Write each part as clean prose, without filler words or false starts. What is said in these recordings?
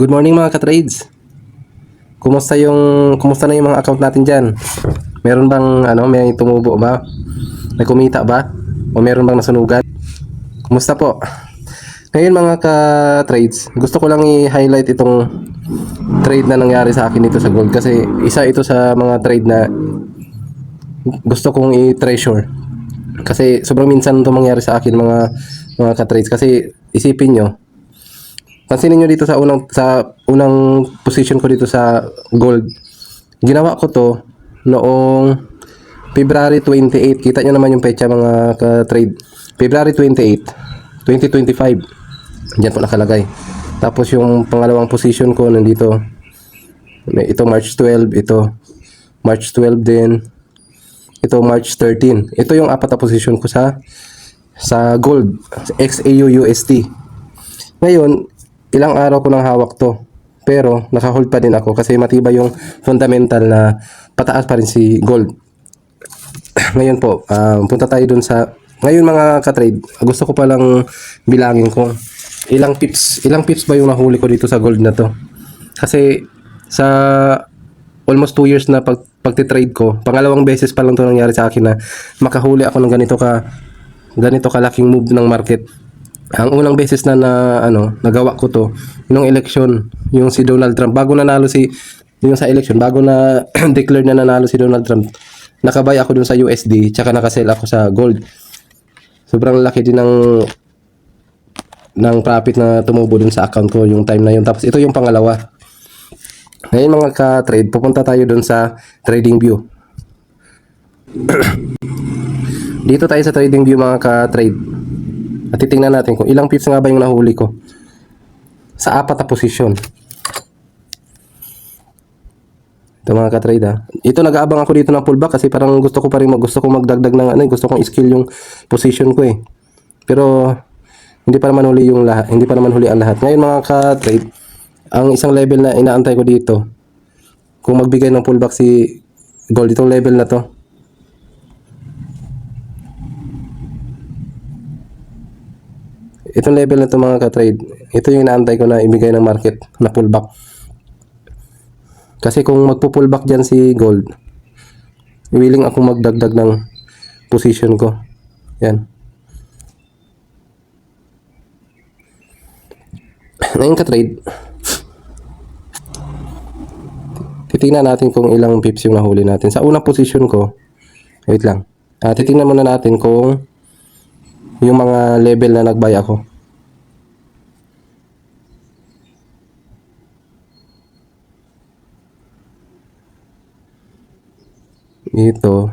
Good morning mga ka-trades. Kumusta na yung mga account natin diyan? Meron bang may tumubo ba? May kumita ba? O meron bang nasunugan? Kumusta po? Ngayon mga ka-trades, gusto ko lang i-highlight itong trade na nangyari sa akin dito sa gold kasi isa ito sa mga trade na gusto kong i-treasure. Kasi sobrang minsan ito mangyari sa akin mga ka-trades kasi isipin nyo, pansinin nyo dito sa unang position ko dito sa gold. Ginawa ko to noong February 28. Kita nyo naman yung petsa mga ka-trade. February 28, 2025. Diyan po nakalagay. Tapos yung pangalawang position ko nandito. Ito March 12, ito March 12 din. Ito March 13. Ito yung apat na position ko sa gold, XAU USD. Ngayon, ilang araw ko nang hawak to. Pero naka-hold pa din ako kasi matibay yung fundamental na pataas pa rin si gold. Ngayon po, punta tayo dun sa ngayon mga ka-trade. Gusto ko palang bilangin kung ilang pips ba yung nahuli ko dito sa gold na to. Kasi sa almost 2 years na pagti-trade ko, pangalawang beses pa lang to nangyari sa akin na makahuli ako ng ganito kalaking move ng market. Ang unang beses na nagawa ko to nung election, yung si Donald Trump bago nanalo yung sa election, bago na declare na nanalo si Donald Trump, nakabay ako dun sa USD tsaka nakasell ako sa gold. Sobrang laki din ng profit na tumubo dun sa account ko yung time na yun. Tapos ito yung pangalawa. Ngayon mga ka-trade, pupunta tayo dun sa trading view. Dito tayo sa trading view mga ka-trade. At titingnan natin kung ilang pips nga ba yung nahuli ko sa apat na posisyon. Ito mga ka-trade Ito nag-aabang ako dito ng pullback kasi parang gusto ko magdagdag ng gusto kong skill yung position ko eh. Pero hindi pa naman huli ang lahat. Ngayon mga ka-trade, ang isang level na inaantay ko dito, kung magbigay ng pullback si gold, itong level na to. Itong level na to mga ka-trade, ito yung inaantay ko na ibigay ng market na pullback. Kasi kung magpo-pullback dyan si gold, willing akong magdagdag ng position ko. Yan. Ngayon ka-trade, titingnan natin kung ilang pips yung nahuli natin. Sa unang position ko, wait lang. Titingnan muna natin kung yung mga level na nag-buy ako. Dito.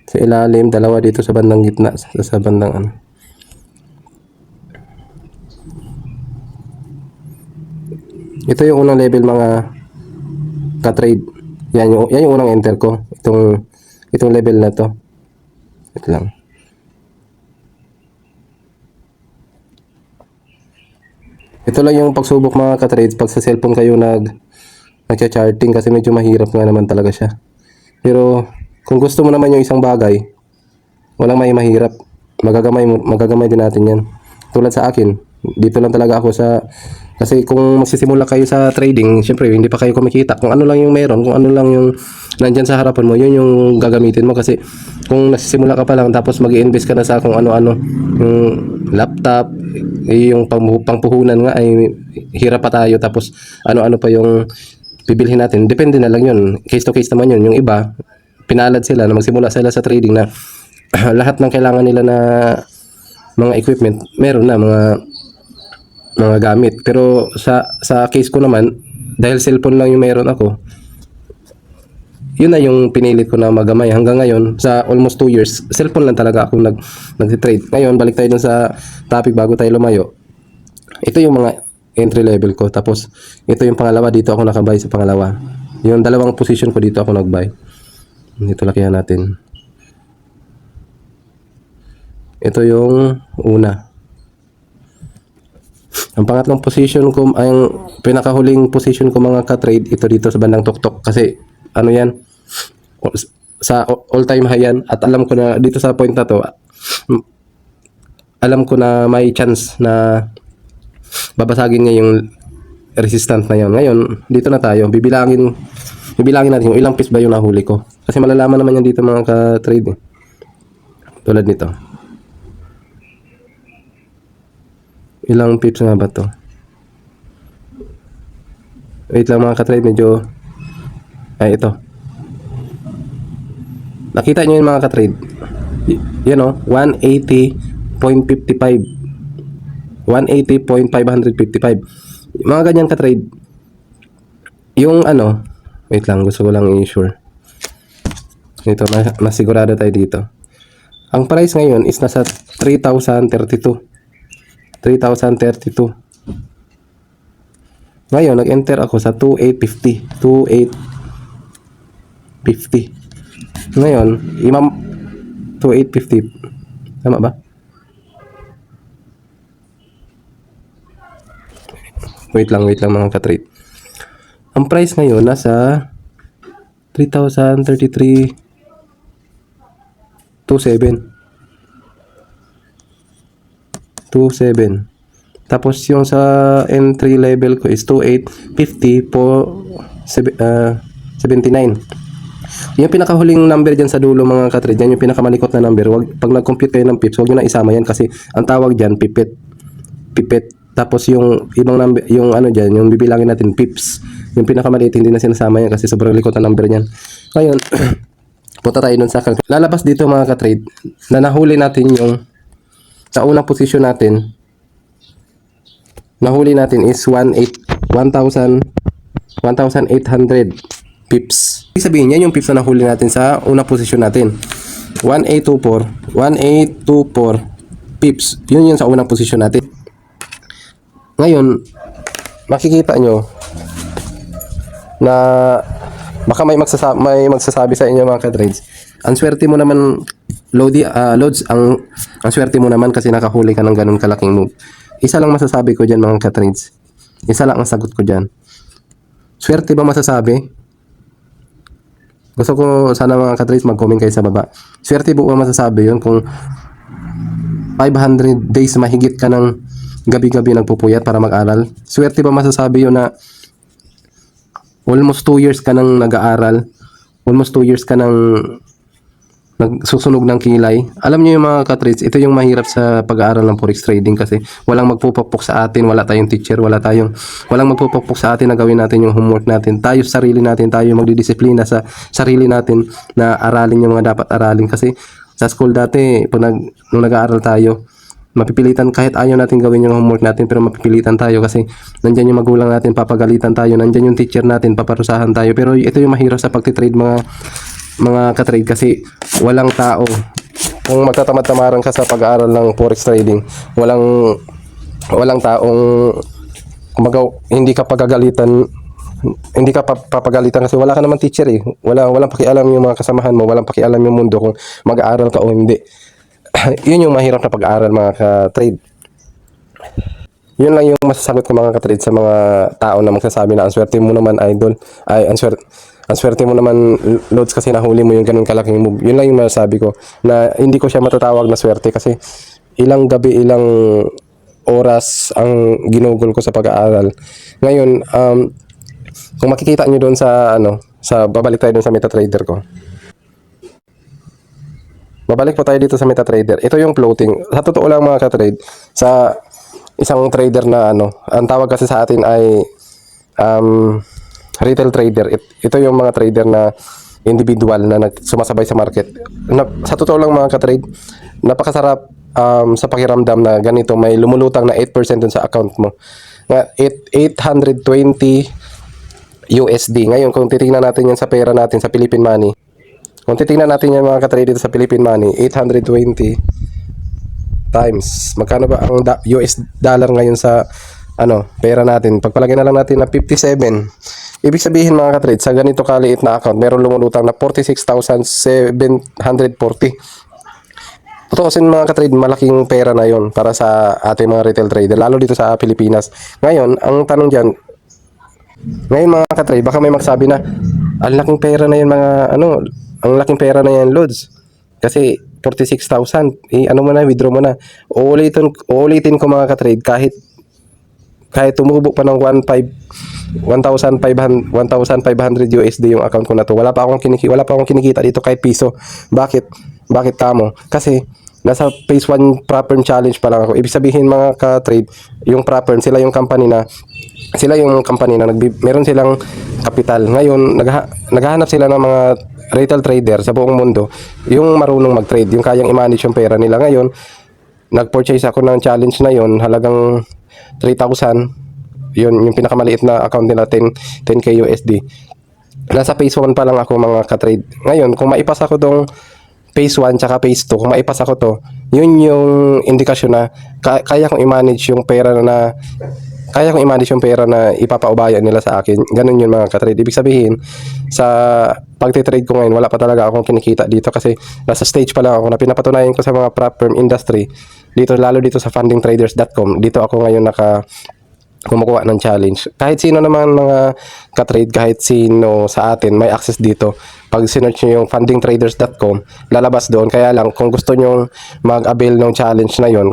Sa ilalim, dalawa dito sa bandang gitna, sa bandang Ito yung unang level mga ka-trade. Yan yung unang enter ko. Itong level na to. Ito lang. Ito lang yung pagsubok mga ka-trade pag sa cellphone kayo nagcha-charting kasi medyo mahirap nga naman talaga siya. Pero kung gusto mo naman yung isang bagay, walang mahirap. Magagamay din natin yan. Tulad sa akin, dito lang talaga ako kasi kung magsisimula kayo sa trading, syempre hindi pa kayo kumikita. Kung ano lang yung meron, kung ano lang yung nandyan sa harapan mo, yun yung gagamitin mo. Kasi kung nagsisimula ka pa lang tapos mag-i-invest ka na sa kung ano-ano, yung laptop, yung pangpuhunan nga ay hirap pa tayo. Tapos ano-ano pa yung bibilhin natin. Depende na lang yun. Case to case naman yun. Yung iba, pinalad sila na magsimula sila sa trading na lahat ng kailangan nila na mga equipment, meron na mga gamit. Pero sa case ko naman, dahil cellphone lang yung meron ako, yun na yung pinilit ko na magamay. Hanggang ngayon, sa almost 2 years, cellphone lang talaga ako nag-trade. Ngayon, balik tayo dun sa topic bago tayo lumayo. Ito yung mga entry level ko. Tapos, ito yung pangalawa. Dito ako nakabay sa pangalawa. Yung dalawang position ko dito ako nagbuy. Dito lakihan natin. Ito yung una. Ang pangatlong position ko, ang pinakahuling position ko mga ka-trade, ito dito sa bandang tuktok. Kasi ano yan, sa all-time high yan. At alam ko na dito sa point na to, alam ko na may chance na babasagin niya yung resistant na yon. Ngayon, dito na tayo. Bibilangin natin yung ilang pips ba yung nahuli ko. Kasi malalaman naman yan dito mga ka-trade. Tulad nito. Ilang pips nga ba to? Wait lang mga ka-trade, medyo ito. Nakita nyo yung mga ka-trade. Yan o, 180.55. 180.555. Mga ganyan ka-trade. Yung wait lang, gusto ko lang i-sure. Ito, masigurado tayo dito. Ang price ngayon is nasa 3,032. 3,032. Ngayon, nag-enter ako sa 2,850. 2,850. Ngayon, 2,850. Tama ba? Wait lang mga ka-trade. Ang price ngayon nasa 3,033.27. Tapos yung sa entry level ko is 2,850 po 79. Yung pinakahuling number dyan sa dulo mga ka-trade, yan yung pinakamalikot na number. Pag nag-compute kayo ng pips, huwag nyo na isama yan kasi ang tawag dyan, pipet. Tapos yung ibang number, yung dyan, yung bibilangin natin, pips. Yung pinakamaliit, hindi na sinasama yan kasi sobrang likot na number niyan. Ngayon, punta tayo dun sa lalabas dito mga ka-trade, na nahuli natin yung sa unang posisyon natin, nahuli natin is 1,800 pips. Ibig sabihin yan yung pips na nahuli natin sa unang posisyon natin. 1,824 pips. Yun yung sa unang posisyon natin. Ngayon, makikita nyo na baka may magsasabi sa inyo mga ka-trades. Ang swerte mo naman, Loads, ang swerte mo naman kasi nakahuli ka ng ganun kalaking move. Isa lang masasabi ko dyan mga ka-trades. Isa lang ang sagot ko dyan. Swerte ba masasabi? Gusto ko sana mga ka-trades mag-comment kayo sa baba. Swerte ba masasabi yun kung 500 days mahigit ka ng gabi-gabi nagpupuyat para mag-aral? Swerte ba masasabi yun na almost 2 years ka nang nag-aaral? Almost 2 years ka nang nagsusunog ng kilay? Alam niyo yung mga ka-trades, ito yung mahirap sa pag-aaral ng forex trading kasi walang magpupukpok sa atin, wala tayong teacher, walang magpupukpok sa atin na gawin natin yung homework natin. Tayo sarili natin, tayo magdidisiplina sa sarili natin na aralin yung mga dapat aralin kasi sa school dati, nung nag-aaral tayo, mapipilitan kahit ayaw natin gawin yung homework natin pero mapipilitan tayo kasi nandyan yung magulang natin, papagalitan tayo, nandyan yung teacher natin, paparusahan tayo. Pero ito yung mahirap sa pagtitrade mga ka-trade kasi walang tao. Kung magtatamad-tamaran ka sa pag-aaral ng forex trading, walang taong hindi ka papagalitan kasi wala ka naman teacher eh. Walang pakialam yung mga kasamahan mo, walang pakialam yung mundo kung mag-aaral ka o hindi. Yun yung mahirap na pag-aaral mga ka-trade. Yun lang yung masasagot ko mga ka-trade sa mga tao na magsasabi na ang swerte mo naman idol, ay ang swerte mo naman Loads kasi nahuli mo yung ganun kalaking move. Yun lang yung masasabi ko na hindi ko siya matatawag na swerte kasi ilang gabi, ilang oras ang ginugol ko sa pag-aaral. Ngayon, kung makikita nyo doon sa babalik tayo doon sa MetaTrader ko. Babalik po tayo dito sa MetaTrader. Ito yung floating. Sa totoo lang mga ka-trade, sa isang trader na ang tawag kasi sa atin ay retail trader. Ito yung mga trader na individual na sumasabay sa market. Sa totoo lang mga ka-trade, napakasarap sa pakiramdam na ganito may lumulutang na 8% dun sa account mo. 820 USD. Ngayon kung titingnan natin yan sa pera natin sa Philippine Money, kung titingnan natin yan mga ka-trade dito sa Philippine Money, 820 times. Magkano ba ang US dollar ngayon sa pera natin? Pagpalagay na lang natin na 57. Ibig sabihin mga ka-trade, sa ganito kaliit na account, meron lumulutang na 46,740. Totoo kasi mga ka-trade, malaking pera na yon para sa ating mga retail trader, lalo dito sa Pilipinas. Ngayon, ang tanong dyan, ngayon mga ka-trade, baka may magsabi na, ang laking pera na yan ang laking pera na yan Loads. Kasi 46,000, mo na, withdraw mo na. Uulitin ko mga ka-trade, kahit kahit tumubo pa ng 1,500 USD yung account ko na to, wala pa akong kinikita dito kahit piso. Bakit tamo? Kasi nasa phase 1 Properm challenge pa lang ako. Ibig sabihin mga ka-trade, yung Properm, sila yung company na meron silang kapital. Ngayon, naghahanap sila ng mga retail trader sa buong mundo, yung marunong mag-trade, yung kayang i-manage yung pera nila. Ngayon, nag-purchase ako ng challenge na yon, halagang 3,000. Yun, yung pinakamaliit na account nila, 10k USD. Nasa phase 1 pa lang ako mga ka-trade. Ngayon, kung maipas ako tong phase 1 tsaka phase 2, kung maipas ako to, yun yung indikasyon na kaya kong i-manage yung pera na ipapaubaya nila sa akin. Ganun yun mga ka-trade. Ibig sabihin, sa pagtitrade ko ngayon, wala pa talaga akong kinikita dito kasi nasa stage pa lang ako na pinapatunayan ko sa mga prop firm industry dito, lalo dito sa fundingtraders.com. Dito ako ngayon kumukuha ng challenge. Kahit sino naman mga ka-trade, kahit sino sa atin may access dito. Pag sinearch nyo yung fundingtraders.com, lalabas doon. Kaya lang, kung gusto nyo mag-avail ng challenge na yon,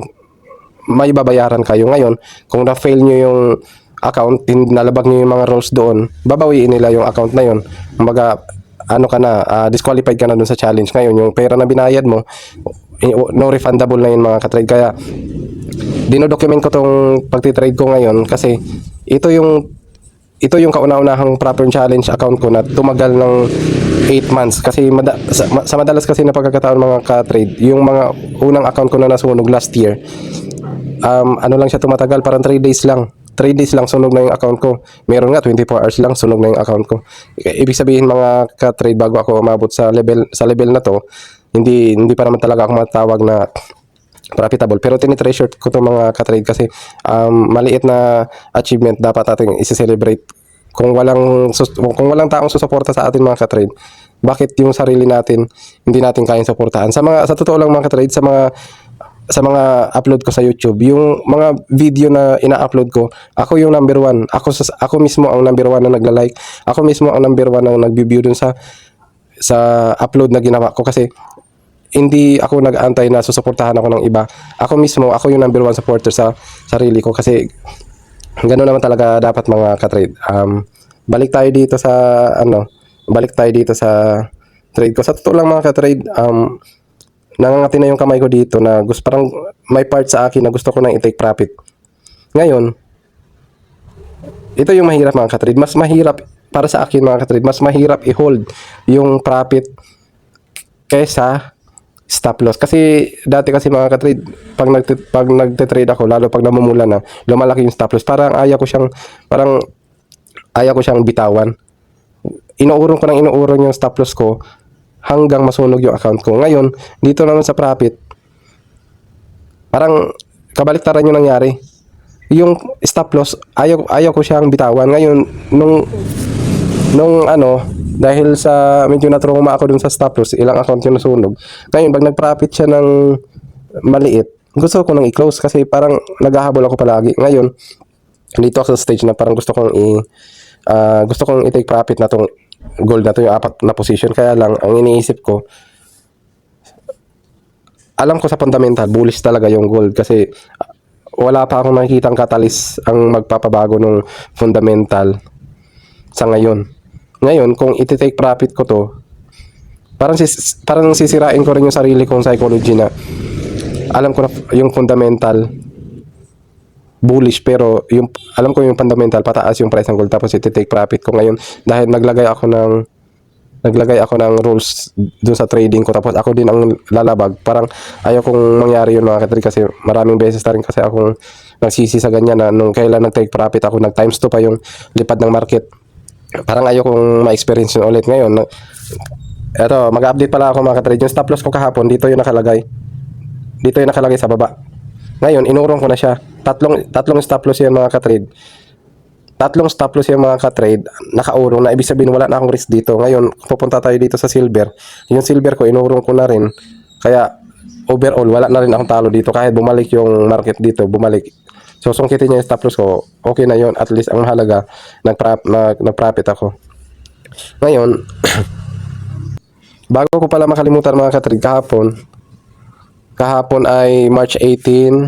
may babayaran kayo. Ngayon, kung na-fail nyo yung account, nalabag nyo yung mga rules doon, babawiin nila yung account na yon. Kumbaga, disqualified ka na doon sa challenge. Ngayon, yung pera na binayad mo, no refundable na yun mga ka-trade. Kaya dinodocument ko tong pagtitrade ko ngayon kasi ito yung kauna-unahang proper challenge account ko na tumagal ng 8 months kasi sa madalas kasi na pagkakataon mga ka-trade, yung mga unang account ko na nasunog last year, ano lang siya tumatagal, parang 3 days lang sunog na yung account ko. Meron nga 24 hours lang sunog na yung account ko. Ibig sabihin mga ka-trade, bago ako umabot sa level na to, hindi pa naman talaga ako matawag na profitable, pero tinitreasure ko to mga ka-trade kasi maliit na achievement dapat ating i-celebrate. Kung walang taong susuporta sa atin mga ka-trade, bakit yung sarili natin hindi natin kayang suportahan? Sa totoo lang mga ka-trade, sa mga upload ko sa YouTube, yung mga video na ina-upload ko, ako yung number 1. Ako mismo ang number 1 na nagla-like. Ako mismo ang number 1 na nag-view dun sa upload na ginawa ko kasi hindi ako nag-aantay na susuportahan ako ng iba. Ako yung number 1 supporter sa sarili ko kasi gano'n naman talaga dapat mga ka-trade. Balik tayo dito sa trade ko. Sa totoo lang mga ka-trade, nangangati na yung kamay ko dito na parang may part sa akin na gusto ko nang i-take profit. Ngayon, ito yung mahirap mga ka-trade. Mas mahirap para sa akin mga ka-trade, mas mahirap i-hold yung profit kaysa stop loss. Kasi dati kasi mga ka-trade, pag nagte-trade ako, lalo pag namumula na, lumalaki yung stop loss. Parang ayaw ko siyang bitawan. Inuurong yung stop loss ko hanggang masunog yung account ko. Ngayon, dito naman sa profit, parang kabaliktaran yung nangyari. Yung stop loss, ayaw ko siyang bitawan. Ngayon, dahil sa medyo na-trauma ako dun sa stop loss, ilang account yung nasunog. Ngayon, pag nag-profit siya ng maliit, gusto ko nang i-close kasi parang naghahabol ako palagi. Ngayon, dito ako sa stage na parang gusto kong i-take profit na tong gold na to, yung 4 na position. Kaya lang, ang iniisip ko, alam ko sa fundamental, bullish talaga yung gold kasi wala pa akong nakikitang catalyst ang magpapabago ng fundamental sa ngayon. Ngayon, kung iti-take profit ko to, parang sisirain ko rin yung sarili kong psychology na alam ko na yung fundamental bullish, pero alam ko yung fundamental pataas yung price ng gold, tapos iti-take profit ko ngayon dahil naglagay ako ng rules dun sa trading ko, tapos ako din ang lalabag. Parang ayaw kong mangyari yun mga ka-trade kasi maraming beses na rin kasi akong nagsisi sa ganyan na nung kailan nag-take profit ako, nag-times 2 pa yung lipad ng market. Parang ayaw kong ma-experience yun ulit. Ngayon, eto, mag-update pala ako mga ka-trade. Yung stop loss ko kahapon, dito yung nakalagay sa baba. Ngayon, inurong ko na siya. Tatlong stop loss yan mga ka-trade. Nakaurong na. Ibig sabihin, wala na akong risk dito. Ngayon, pupunta tayo dito sa silver. Yung silver ko, inurong ko na rin. Kaya, overall, wala na rin akong talo dito. Kahit bumalik yung market dito, bumalik. So, sungkitin niya yung stop loss ko. Okay na yun. At least, ang mahalaga, nag-profit ako. Ngayon, bago ko pala makalimutan mga ka-trade, kahapon ay March 18.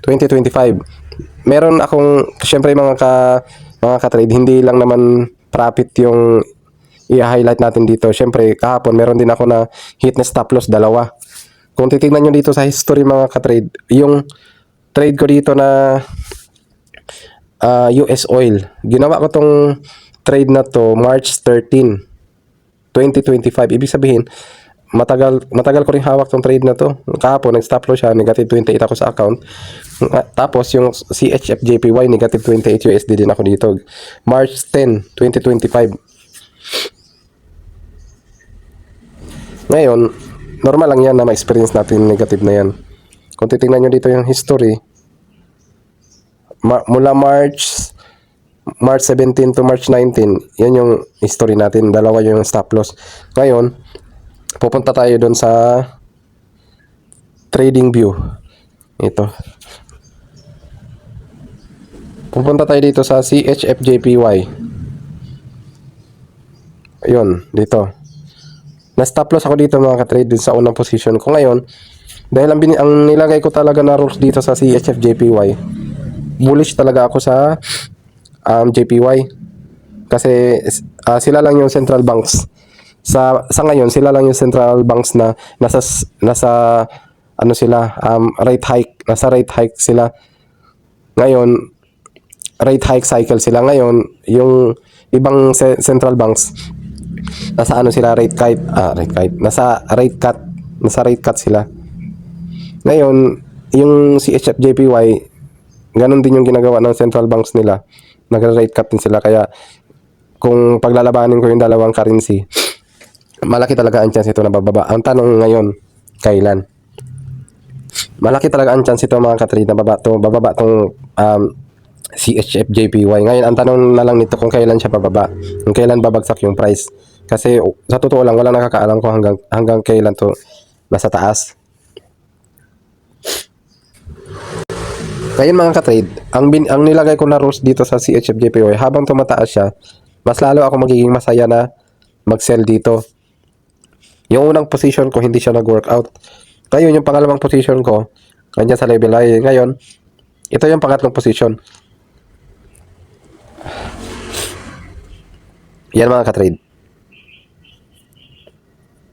2025. Meron akong, syempre mga ka-trade, hindi lang naman profit yung i-highlight natin dito. Syempre, kahapon meron din ako na hit na stop loss, dalawa. Kung titingnan nyo dito sa history mga ka-trade, yung trade ko dito na US oil, ginawa ko tong trade na to March 13, 2025. Ibig sabihin, matagal ko rin hawak tong trade na to. Kahapon nag-stop loss siya, negative 28 ako sa account. Tapos yung CHFJPY negative 28 USD din ako dito. March 10, 2025. Ngayon, normal lang yan na ma-experience natin negative na yan. Kung titingnan nyo dito yung history, mula March 17 to March 19, yan yung history natin. Dalawa yung stop loss. Ngayon, pupunta tayo doon sa trading view. Ito. Pupunta tayo dito sa CHFJPY. Ayun, dito. Na-stop loss ako dito mga ka-trade din sa unang position ko ngayon. Dahil ang nilagay ko talaga na rules dito sa CHFJPY, bullish talaga ako sa JPY. Kasi sila lang yung central banks. Sa ngayon, sila lang yung central banks na nasa ano sila, rate hike. Nasa rate hike sila. Ngayon, rate hike cycle sila. Ngayon, yung ibang central banks, nasa ano sila, nasa rate cut sila. Ngayon, yung CHFJPY, ganun din yung ginagawa ng central banks nila. Nag-rate cut din sila. Kaya, kung paglalabanin ko yung dalawang currency, malaki talaga ang chance ito na bababa. Ang tanong ngayon, kailan? Malaki talaga ang chance ito mga ka-trade na bababa tong CHFJPY. Ngayon, ang tanong na lang nito kung kailan siya bababa. Kung kailan babagsak yung price. Kasi sa totoo lang, walang nakakaalam ko hanggang kailan to nasa taas. Ngayon mga ka-trade, ang nilagay ko na rules dito sa CHFJPY, habang tumataas siya, mas lalo ako magiging masaya na mag-sell dito. Yung unang position ko, hindi siya nag-workout. Ngayon, yung pangalawang position ko, kanya sa level high. Ngayon, ito yung pangatlong position. Yan mga ka-trade.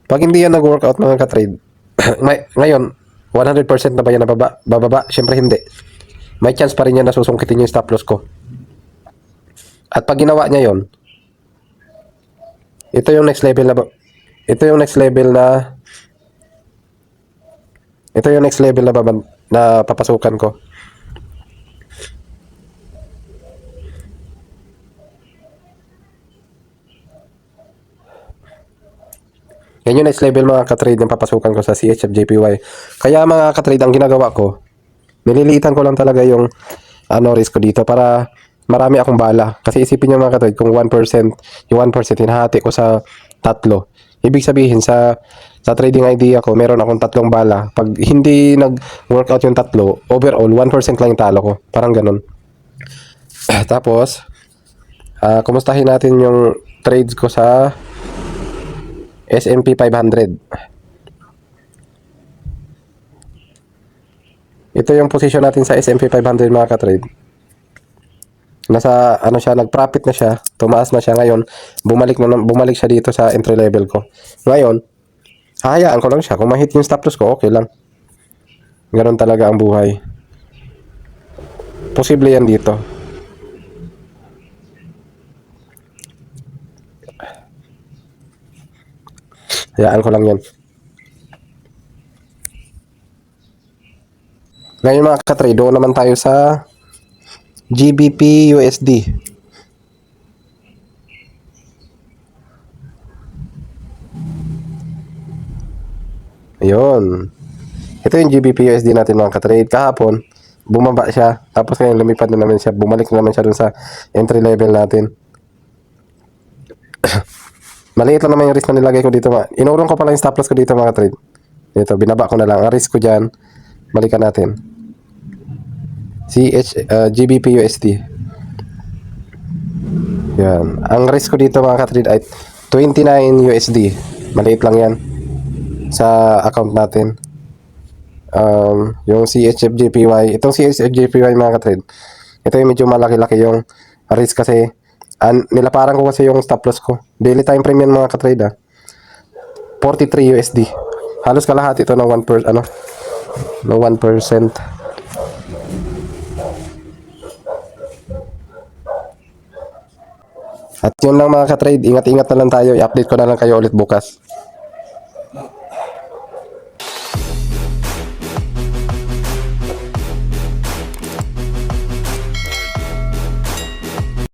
Pag hindi yan nag-workout mga ka-trade, ngayon, 100% na ba yan bababa? Syempre hindi. May chance pa rin yan na susungkitin yung stop loss ko. At pag ginawa niya yon, ito yung next level na papasukan ko. Yan yung next level mga ka-trade ng papasukan ko sa CHFJPY. Kaya mga ka-trade, ang ginagawa ko, nililiitan ko lang talaga yung risk ko dito para marami akong bala. Kasi isipin nyo mga ka-trade, kung 1%, yung 1% hinahati ko sa tatlo. Ibig sabihin sa trading idea ko, meron akong tatlong bala. Pag hindi nag-workout yung tatlo, overall 1% lang yung talo ko. Parang ganun. Tapos, kumustahin natin yung trades ko sa S&P 500. Ito yung position natin sa S&P 500 mga ka-trade. Nasa siya, nag-profit na siya, tumaas na siya ngayon, bumalik siya dito sa entry level ko. Ngayon, hahayaan ko lang siya. Kung ma-hit yung stop loss ko, okay lang. Ganun talaga ang buhay. Posible yan dito. Hayaan ko lang yan. Ngayon mga ka-trade, doon naman tayo sa GBP USD. Ayun. Ito yung GBP USD natin mga ka-trade. Kahapon, bumaba siya. Tapos ngayon lumipad na naman siya. Bumalik na naman siya dun sa entry level natin. Maliit lang naman yung risk na nilagay ko dito. Inurong ko pala yung stop loss ko dito mga ka-trade. Ito, binaba ko na lang. Ang risk ko dyan, balikan natin. GBP USD. Yan. Ang risk ko dito mga ka-trade ay 29 USD. Maliit lang yan sa account natin. yung CHFJPY. Itong CHFJPY mga ka-trade, ito yung medyo malaki-laki yung risk kasi nilaparan ko kasi yung stop loss ko. Daily time frame yan mga ka-trade 43 USD. Halos kalahati ito ng 1%, ng 1%. At yun lang mga ka-trade, ingat-ingat na lang tayo. I-update ko na lang kayo ulit bukas.